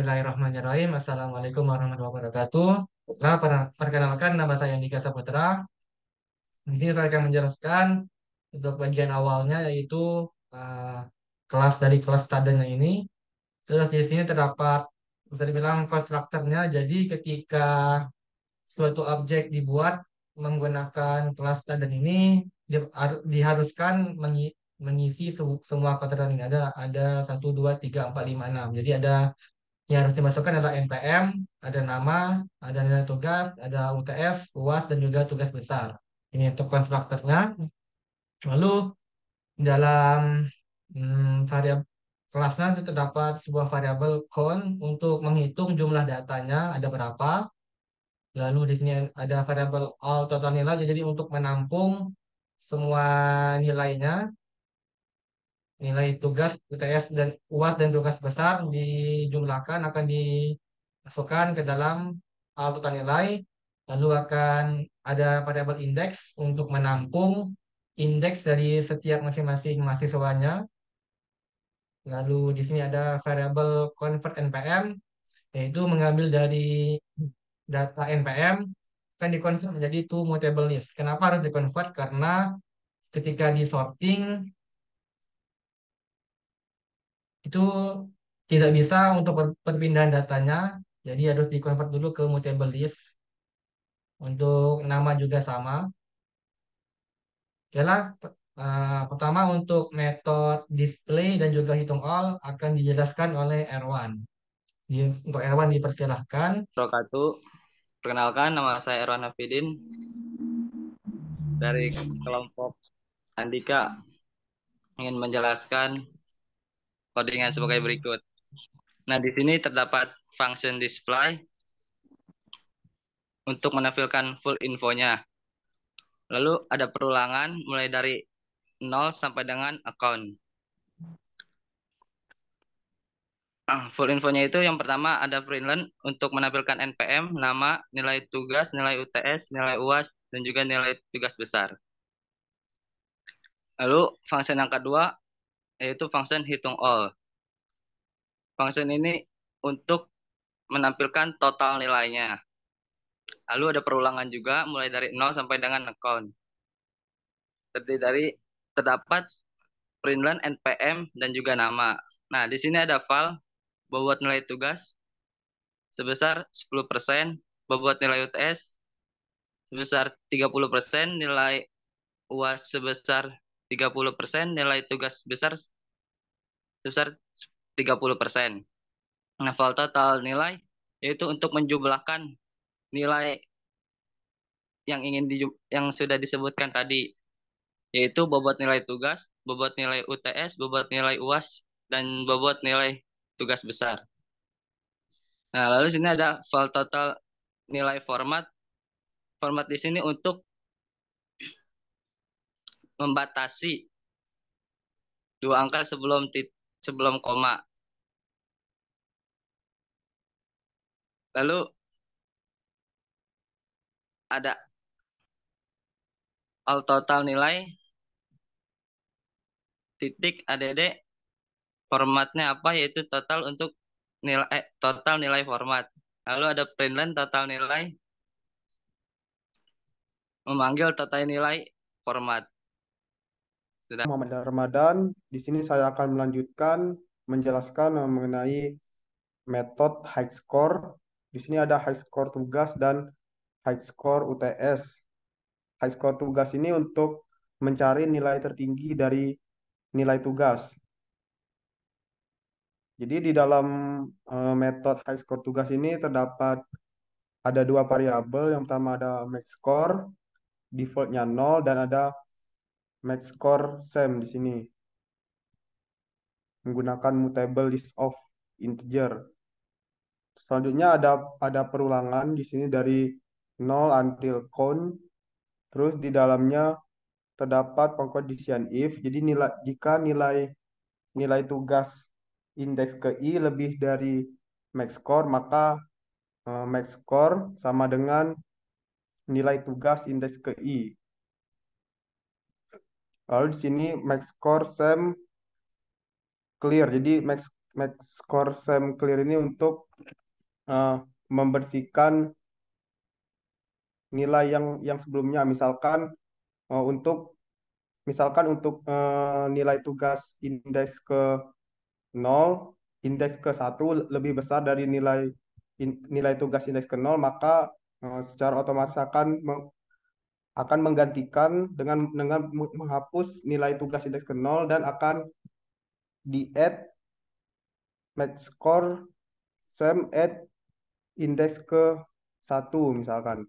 Bismillahirrahmanirrahim. Assalamualaikum warahmatullahi wabarakatuh. Nah, perkenalkan nama saya Andika Saputra. Ini saya akan menjelaskan untuk bagian awalnya yaitu uh, kelas dari kelas studentnya ini. Terus di sini terdapat bisa dibilang konstruktornya. Jadi ketika suatu objek dibuat menggunakan kelas student ini diharuskan mengisi semua kontrak ini ada 1, 2, 3, 4, 5, 6. Jadi ada yang harus dimasukkan adalah NPM, ada nama, ada nilai tugas, ada UTS, UAS, dan juga tugas besar. Ini untuk konstruktornya. Lalu dalam variabel kelasnya itu terdapat sebuah variabel count untuk menghitung jumlah datanya ada berapa. Lalu di sini ada variabel all total nilai, jadi untuk menampung semua nilainya, nilai tugas, UTS, dan UAS dan tugas besar dijumlahkan akan dimasukkan ke dalam total nilai. Lalu akan ada variabel indeks untuk menampung indeks dari setiap masing-masing mahasiswanya. Lalu di sini ada variabel convert NPM, yaitu mengambil dari data NPM kan dikonvert menjadi two mutable list. Kenapa harus dikonvert? Karena ketika di sorting itu tidak bisa untuk perpindahan datanya, jadi harus dikonvert dulu ke mutable list. Untuk nama juga sama. Oke lah, pertama untuk metode display dan juga hitung all akan dijelaskan oleh Erwan. Untuk Erwan dipersilahkan. Wabarakatuh. Perkenalkan, nama saya Erwan Hafidin dari kelompok Andika, ingin menjelaskan codingan sebagai berikut. Nah, di sini terdapat function display untuk menampilkan full infonya. Lalu ada perulangan mulai dari 0 sampai dengan account. Full infonya itu yang pertama ada println untuk menampilkan NPM, nama, nilai tugas, nilai UTS, nilai UAS, dan juga nilai tugas besar. Lalu function yang kedua yaitu function hitung all. Function ini untuk menampilkan total nilainya. Lalu ada perulangan juga mulai dari 0 sampai dengan account. Terdiri dari terdapat println NPM dan juga nama. Nah, di sini ada file bobot nilai tugas sebesar 10%, bobot nilai UTS sebesar 30%, nilai UAS sebesar 30%, nilai tugas besar sebesar 30%. Nah, file total nilai yaitu untuk menjumlahkan nilai yang sudah disebutkan tadi, yaitu bobot nilai tugas, bobot nilai UTS, bobot nilai UAS, dan bobot nilai tugas besar. Nah, lalu sini ada file total nilai format. Format di sini untuk membatasi dua angka sebelum koma. Lalu ada all total nilai titik add formatnya apa, yaitu total untuk total nilai format. Lalu ada println total nilai memanggil total nilai format. Sudah. Muhammad Ramadan. Di sini saya akan melanjutkan menjelaskan mengenai metode high score. Di sini ada high score tugas dan high score UTS. High score tugas ini untuk mencari nilai tertinggi dari nilai tugas. Jadi di dalam metode high score tugas ini terdapat ada dua variabel. Yang pertama ada max score, defaultnya 0, dan ada max score same di sini menggunakan mutable list of integer. Selanjutnya ada perulangan di sini dari 0 until count. Terus di dalamnya terdapat pengkondisian if. Jadi jika nilai tugas indeks ke i lebih dari max score, maka max score sama dengan nilai tugas indeks ke i. Lalu di sini max score same clear. Jadi max score SEM clear ini untuk eh, membersihkan nilai yang sebelumnya. Eh, untuk misalkan untuk nilai tugas indeks ke 0, indeks ke 1 lebih besar dari nilai tugas indeks ke 0, maka secara otomatis akan menggantikan dengan menghapus nilai tugas indeks ke 0 dan akan di-add max score SEM add indeks ke 1 misalkan.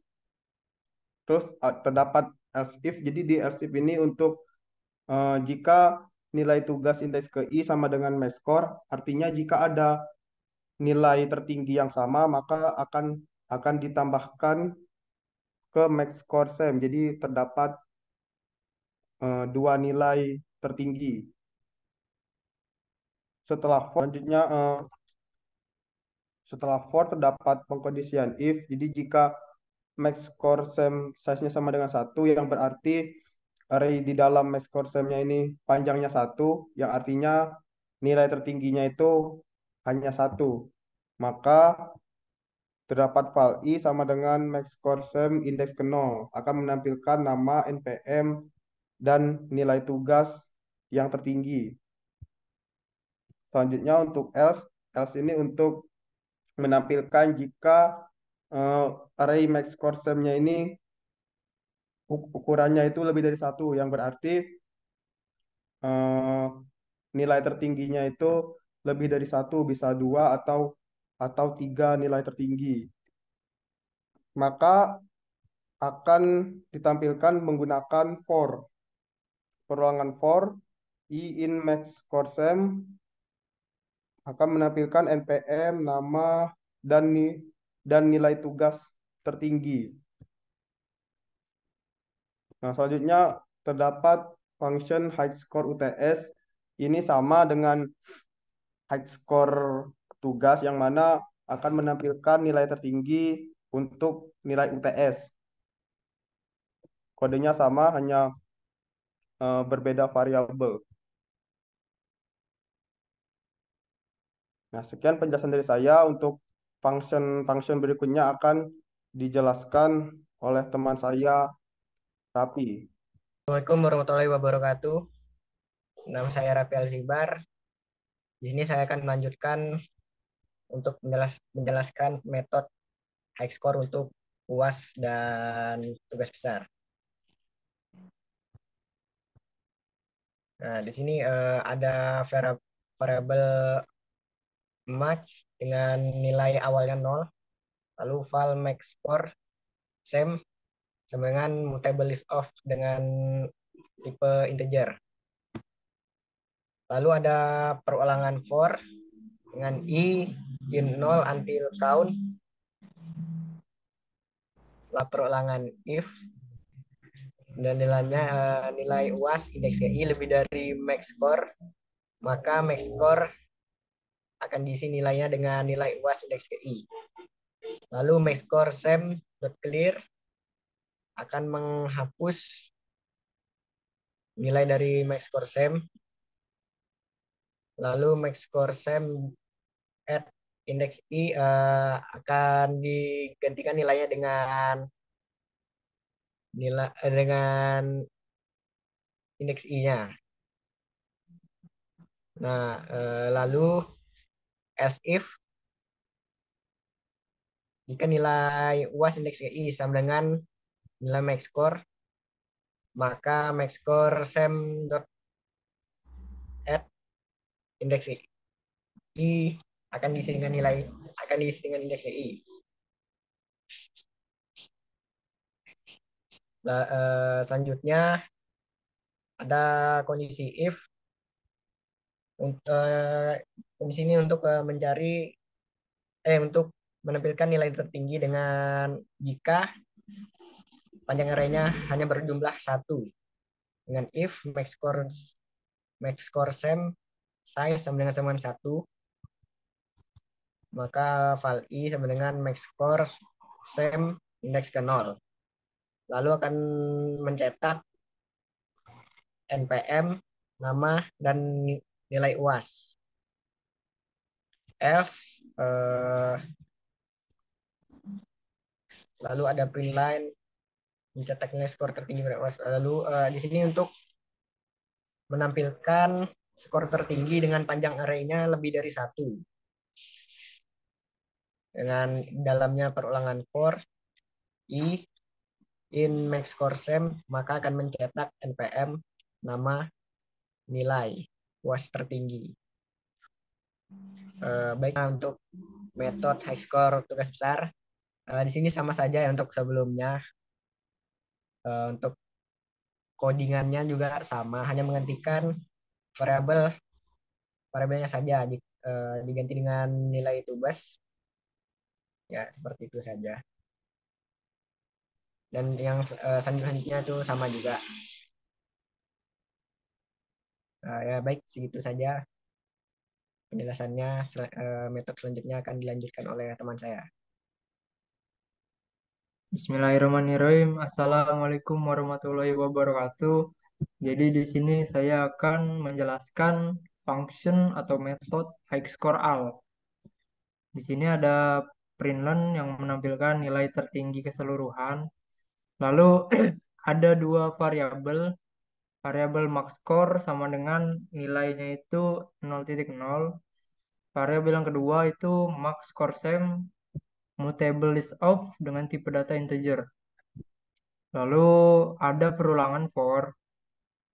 Terus terdapat else if. Jadi di else if ini untuk jika nilai tugas indeks ke I sama dengan max score, artinya jika ada nilai tertinggi yang sama, maka akan ditambahkan ke max score SEM. Jadi terdapat dua nilai tertinggi. Setelah for terdapat pengkondisian if. Jadi jika max score SEM size-nya sama dengan satu, yang berarti array di dalam max score SEM-nya ini panjangnya satu, yang artinya nilai tertingginya itu hanya satu. Maka terdapat val i sama dengan max score SEM indeks ke 0 akan menampilkan nama, NPM, dan nilai tugas yang tertinggi. Selanjutnya untuk else ini untuk menampilkan jika eh, array max score SEM-nya ini ukurannya itu lebih dari satu, yang berarti eh, nilai tertingginya itu lebih dari satu, bisa dua atau tiga nilai tertinggi. Maka akan ditampilkan menggunakan for. Perulangan for i in max score SEM akan menampilkan NPM, nama, dan nilai tugas tertinggi. Nah, selanjutnya terdapat function height score UTS. Ini sama dengan height score tugas, yang mana akan menampilkan nilai tertinggi untuk nilai UTS. Kodenya sama, hanya berbeda variabel. Nah, sekian penjelasan dari saya. Untuk function berikutnya akan dijelaskan oleh teman saya, Rapi. Assalamualaikum warahmatullahi wabarakatuh. Nama saya Rafi Alzibar. Di sini saya akan melanjutkan untuk menjelaskan metode high score untuk UAS dan tugas besar. Nah, di sini ada variabel max dengan nilai awalnya 0, lalu val max score SEM sama dengan mutable list of dengan tipe integer. Lalu ada perulangan for dengan i in 0 until count. Lalu perulangan if dan nilainya nilai UAS indeks i lebih dari max score, maka max score akan diisi nilainya dengan nilai UAS indeks i. Lalu max score SEM clear akan menghapus nilai dari max score SEM. Lalu max score SEM at indeks i akan digantikan nilainya dengan indeks i-nya. Nah, lalu else if jika nilai UAS indeks i sama dengan nilai max score, maka max score SEM dot add indeks i akan diisi dengan indeks i. Selanjutnya ada kondisi if. Kondisi ini untuk untuk menampilkan nilai tertinggi dengan jika panjang arraynya hanya berjumlah satu, dengan if max score SEM size sama dengan 1, maka val i sama dengan max score SEM indeks ke 0. Lalu akan mencetak NPM, nama, dan nilai UAS. else, lalu ada print line, mencetak nilai skor tertinggi pada UAS. Lalu di sini untuk menampilkan skor tertinggi dengan panjang arraynya lebih dari satu. Dengan dalamnya perulangan for i in max score sem, maka akan mencetak npm nama nilai UAS tertinggi. Baiklah untuk metode high score tugas besar. Di sini sama saja ya untuk sebelumnya. Untuk codingannya juga sama, hanya menggantikan variabelnya saja diganti dengan nilai tubas. Ya, seperti itu saja. Dan yang selanjutnya itu sama juga. Ya, baik, segitu saja penjelasannya. Metode selanjutnya akan dilanjutkan oleh teman saya. Bismillahirrahmanirrahim. Assalamualaikum warahmatullahi wabarakatuh. Jadi di sini saya akan menjelaskan function atau metode high score all. Di sini ada println yang menampilkan nilai tertinggi keseluruhan. Lalu ada dua variabel. Variabel max score sama dengan nilainya itu 0,0. Variabel yang kedua itu max score sem mutable list of dengan tipe data integer. Lalu ada perulangan for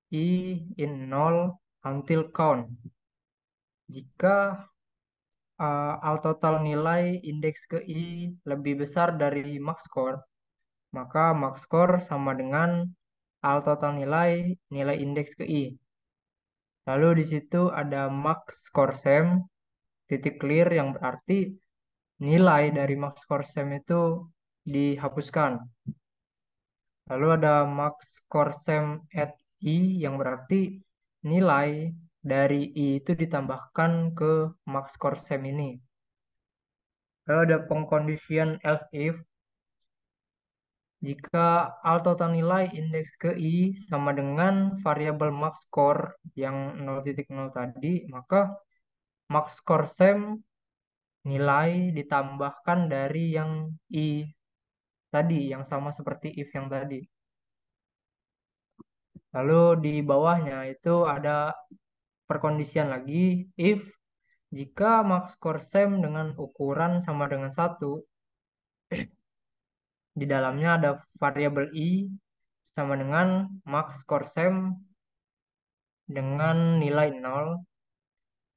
i in 0 until count. Jika all total nilai indeks ke i lebih besar dari max score, maka max score sama dengan all total nilai indeks ke i. Lalu di situ ada max score sem titik clear yang berarti nilai dari max score sem itu dihapuskan. Lalu ada max score sem at i yang berarti nilai dari i itu ditambahkan ke max score sem ini. Lalu ada pengkondisian else if jika all total nilai indeks ke i sama dengan variabel max score yang 0,0 tadi, maka max score sem nilai ditambahkan dari yang i tadi yang sama seperti if yang tadi. Lalu di bawahnya itu ada perkondisian lagi if jika max score sem dengan ukuran sama dengan 1, di dalamnya ada variabel i sama dengan max score sem dengan nilai 0,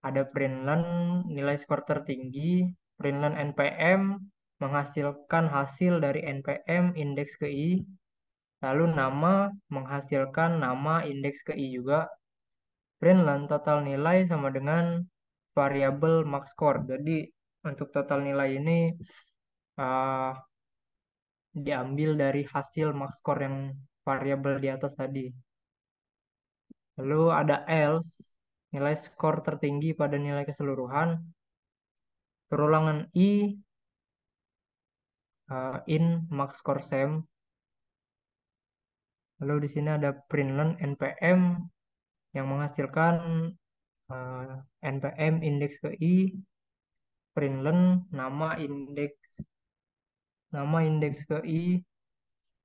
ada println nilai skor tertinggi, println npm menghasilkan hasil dari npm indeks ke i, lalu nama menghasilkan nama indeks ke i juga, println total nilai sama dengan variabel max score. Jadi untuk total nilai ini uh, diambil dari hasil max score yang variabel di atas tadi. Lalu ada else, nilai skor tertinggi pada nilai keseluruhan, perulangan i in max score sem. Lalu di sini ada println npm yang menghasilkan npm indeks ke i, println nama indeks ke i,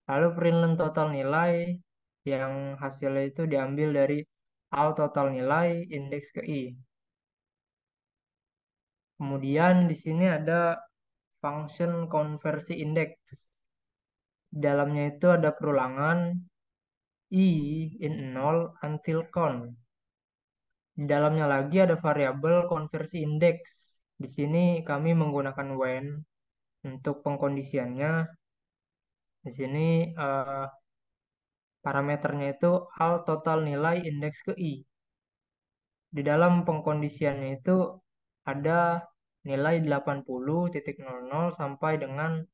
lalu println total nilai yang hasilnya itu diambil dari all total nilai indeks ke i. Kemudian di sini ada function konversi indeks. Di dalamnya itu ada perulangan i in 0 until count. Di dalamnya lagi ada variabel konversi indeks. Di sini kami menggunakan when untuk pengkondisiannya. Di sini parameternya itu all total nilai indeks ke i. Di dalam pengkondisiannya itu ada nilai 80.00 sampai dengan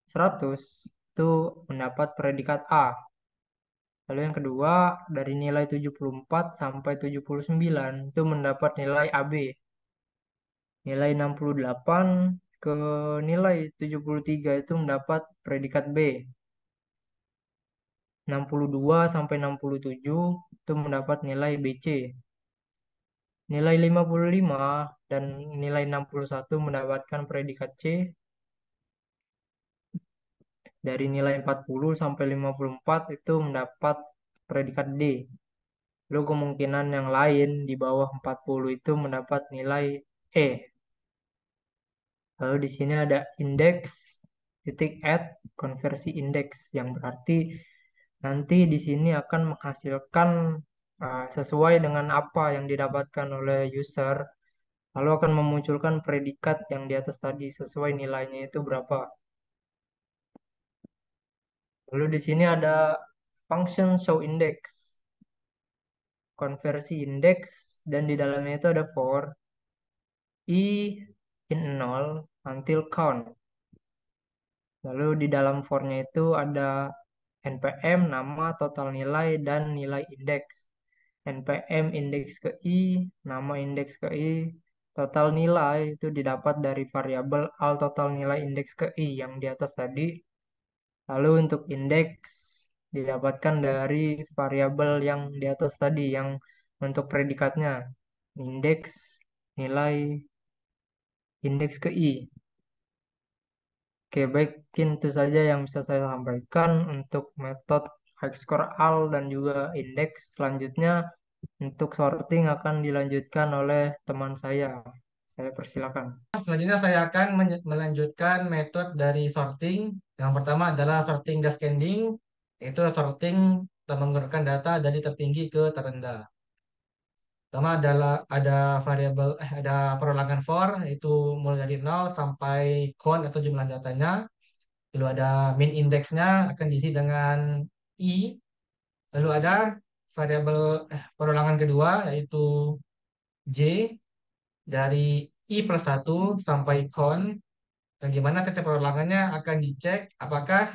100 itu mendapat predikat A. Lalu yang kedua dari nilai 74 sampai 79 itu mendapat nilai AB. Nilai 68 ke nilai 73 itu mendapat predikat B. 62 sampai 67 itu mendapat nilai BC. nilai 55 dan nilai 61 mendapatkan predikat C, dari nilai 40 sampai 54 itu mendapat predikat D. Lalu kemungkinan yang lain di bawah 40 itu mendapat nilai E. Lalu di sini ada indeks titik add konversi indeks yang berarti nanti di sini akan menghasilkan sesuai dengan apa yang didapatkan oleh user, lalu akan memunculkan predikat yang di atas tadi sesuai nilainya itu berapa. Lalu di sini ada function show index, konversi indeks, dan di dalamnya itu ada for i in 0 until count. Lalu di dalam for-nya itu ada npm, nama, total nilai, dan nilai indeks. npm indeks ke i, nama indeks ke i, total nilai itu didapat dari variabel al total nilai indeks ke i yang di atas tadi. Lalu untuk indeks didapatkan dari variabel yang di atas tadi yang untuk predikatnya. Indeks nilai indeks ke i. Oke, baik, mungkin itu saja yang bisa saya sampaikan untuk metode high score AL dan juga indeks. Selanjutnya, untuk sorting akan dilanjutkan oleh teman saya. Saya persilakan. Selanjutnya saya akan melanjutkan metode dari sorting. Yang pertama adalah sorting descending, yaitu sorting menggunakan data dari tertinggi ke terendah. Pertama adalah ada perulangan for, yaitu mulai dari 0 sampai count atau jumlah datanya. Lalu ada min indeksnya akan diisi dengan i. Lalu ada variabel perulangan kedua yaitu j dari i plus 1 sampai count. Dan di mana setiap perulangannya akan dicek apakah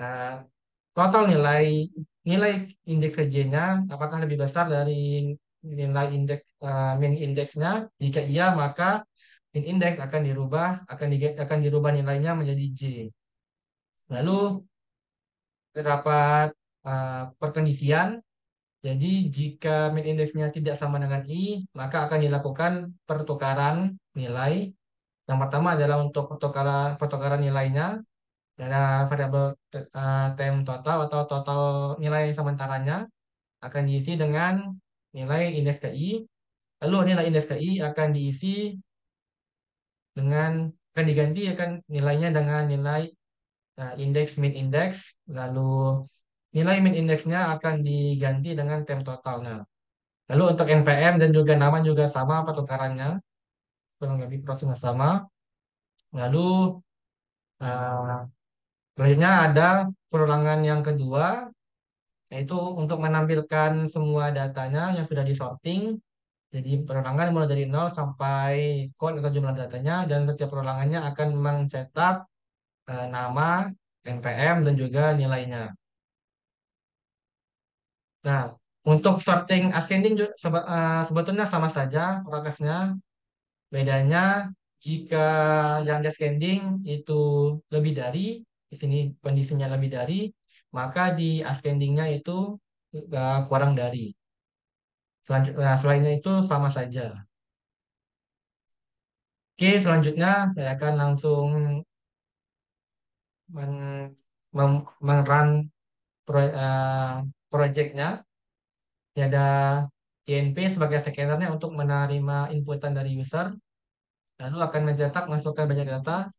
eh, total nilai indeks j-nya apakah lebih besar dari nilai min indeksnya. Jika iya, maka min indeks akan dirubah nilainya menjadi j. Lalu terdapat perkondisian. Jadi jika min indeksnya tidak sama dengan i, maka akan dilakukan pertukaran nilai. Yang pertama adalah untuk pertukaran nilainya. Ada variabel time total atau total nilai sementaranya akan diisi dengan nilai indeks TI. Lalu nilai indeks TI akan diganti akan nilainya dengan nilai indeks min indeks. Lalu nilai min indeksnya akan diganti dengan time totalnya. Lalu untuk NPM dan juga nama juga sama pertukarannya, kurang lebih prosesnya sama. Lalu uh, selanjutnya ada perulangan yang kedua, yaitu untuk menampilkan semua datanya yang sudah disorting. Jadi perulangan mulai dari 0 sampai count atau jumlah datanya, dan setiap perulangannya akan mencetak nama, NPM, dan juga nilainya. Nah, untuk sorting ascending sebetulnya sama saja prosesnya. Bedanya jika yang descending itu lebih dari, di sini kondisinya lebih dari, maka di ascendingnya itu kurang dari. Selainnya itu sama saja. Oke, selanjutnya saya akan langsung men, run projectnya. Ini ada INP sebagai scannernya untuk menerima inputan dari user, lalu akan masukkan banyak data,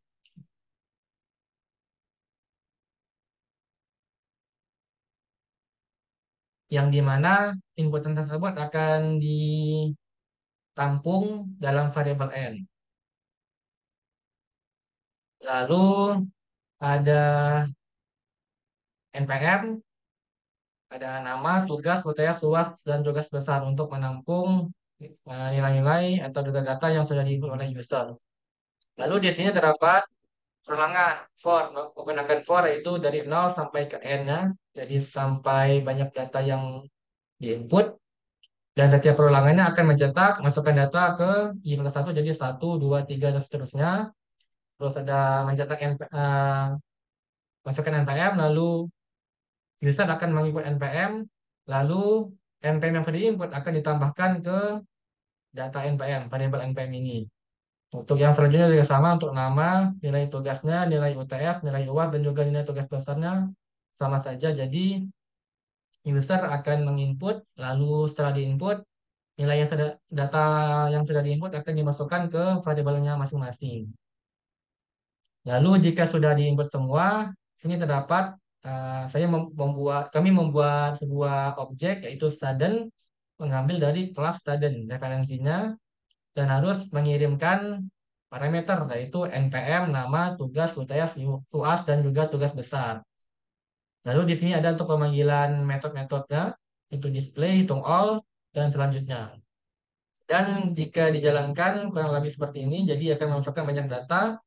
yang dimana inputan tersebut akan ditampung dalam variabel n. Lalu ada npm, ada nama, tugas, UTS, luas, dan tugas besar untuk menampung nilai-nilai atau data-data yang sudah diinput oleh user. Lalu di sini terdapat perulangan for, menggunakan for yaitu dari 0 sampai ke n-nya, jadi sampai banyak data yang diinput. Dan setiap perulangannya akan masukkan data ke i plus 1, jadi 1, 2, 3, dan seterusnya. Terus ada masukkan npm, lalu user akan menginput npm, lalu npm yang sudah diinput akan ditambahkan ke data NPM, variabel NPM ini. Untuk yang selanjutnya juga sama untuk nama, nilai tugasnya, nilai UTS, nilai UAS, dan juga nilai tugas besarnya sama saja. Jadi user akan menginput, lalu setelah diinput, nilai yang sudah data yang sudah diinput akan dimasukkan ke variabelnya masing-masing. Lalu jika sudah diinput semua, sini terdapat kami membuat sebuah objek yaitu student mengambil dari kelas student referensinya dan harus mengirimkan parameter yaitu npm, nama, tugas, UTS, UAS, dan juga tugas besar. Lalu di sini ada untuk pemanggilan metode-metodenya, itu display, hitung all, dan selanjutnya. Dan jika dijalankan kurang lebih seperti ini, jadi akan memasukkan banyak data.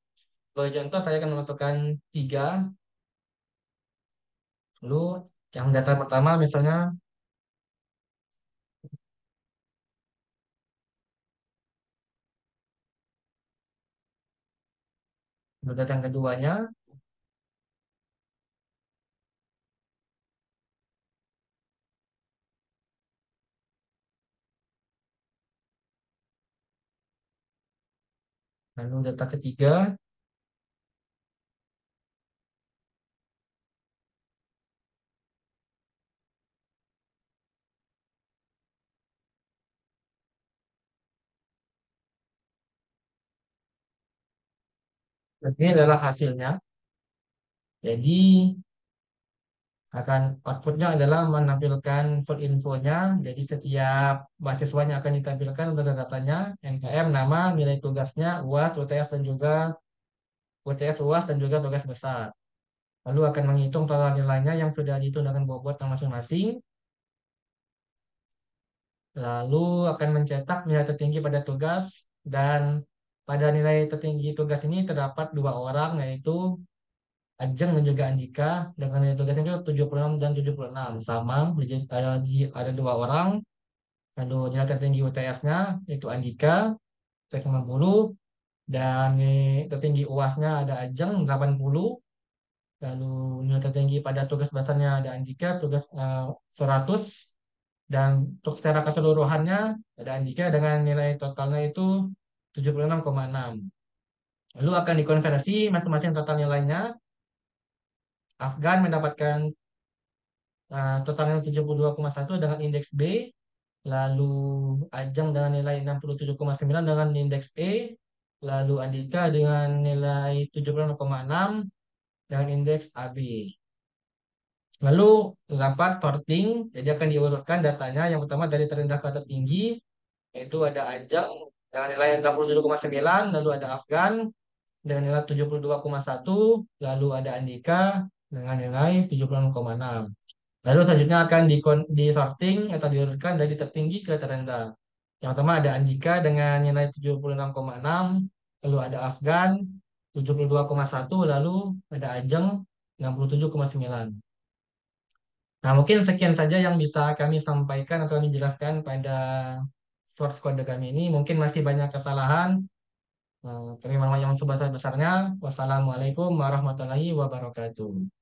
Sebagai contoh, saya akan memasukkan 3. Lalu yang data pertama misalnya, lalu data yang keduanya, lalu data ketiga, dan ini adalah hasilnya. Jadi outputnya adalah menampilkan full infonya. Jadi setiap mahasiswanya akan ditampilkan data-datanya, NKM, nama, nilai tugasnya, UAS, UTS, dan juga UTS, UAS, dan juga tugas besar. Lalu akan menghitung total nilainya yang sudah dihitung dengan bobot masing-masing. Lalu akan mencetak nilai tertinggi pada tugas, dan pada nilai tertinggi tugas ini terdapat 2 orang, yaitu Ajeng dan juga Andika, dengan nilai tugasnya itu 76 dan 76 sama. Jadi ada 2 orang. Lalu nilai tertinggi UTS-nya yaitu Andika 90, dan nilai tertinggi UAS-nya ada Ajeng 80. Lalu nilai tertinggi pada tugas besarnya ada Andika 100, dan untuk secara keseluruhannya ada Andika dengan nilai totalnya itu 76,6. Lalu akan dikonversi masing-masing total nilainya. Afgan mendapatkan totalnya 72,1 dengan indeks B, lalu Ajeng dengan nilai 67,9 dengan indeks E, lalu Andika dengan nilai 76,6 dengan indeks AB. Lalu terdapat sorting, jadi akan diurutkan datanya yang pertama dari terendah ke tertinggi, yaitu ada Ajeng dengan nilai 67,9, lalu ada Afgan dengan nilai 72,1, lalu ada Andika dengan nilai 76,6. Lalu selanjutnya akan disorting atau diurutkan dari tertinggi ke terendah. Yang pertama ada Andika dengan nilai 76,6, lalu ada Afgan 72,1, lalu ada Ajeng 67,9. Nah, mungkin sekian saja yang bisa kami sampaikan atau kami jelaskan pada source kode kami ini. Mungkin masih banyak kesalahan. Kami mohon maaf yang sebesar-besarnya. Wassalamualaikum warahmatullahi wabarakatuh.